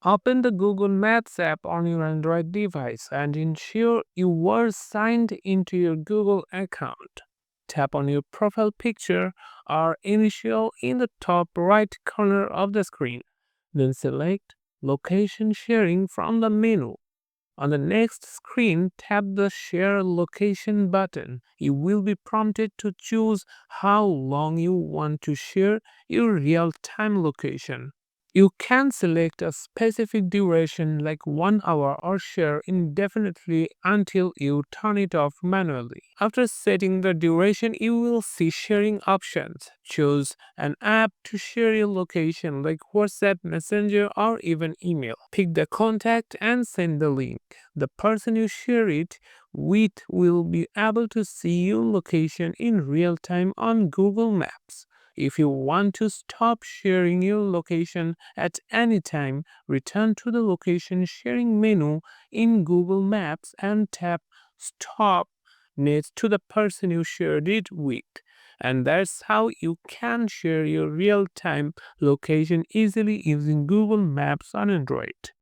Open the Google Maps app on your Android device and ensure you were signed into your Google account. Tap on your profile picture or initial in the top right corner of the screen. Then select Location Sharing from the menu. On the next screen, tap the Share Location button. You will be prompted to choose how long you want to share your real-time location. You can select a specific duration like 1 hour or share indefinitely until you turn it off manually. After setting the duration, you will see sharing options. Choose an app to share your location like WhatsApp, Messenger, or even email. Pick the contact and send the link. The person you share it with will be able to see your location in real time on Google Maps. If you want to stop sharing your location at any time, return to the location sharing menu in Google Maps and tap Stop next to the person you shared it with. And that's how you can share your real time location easily using Google Maps on Android.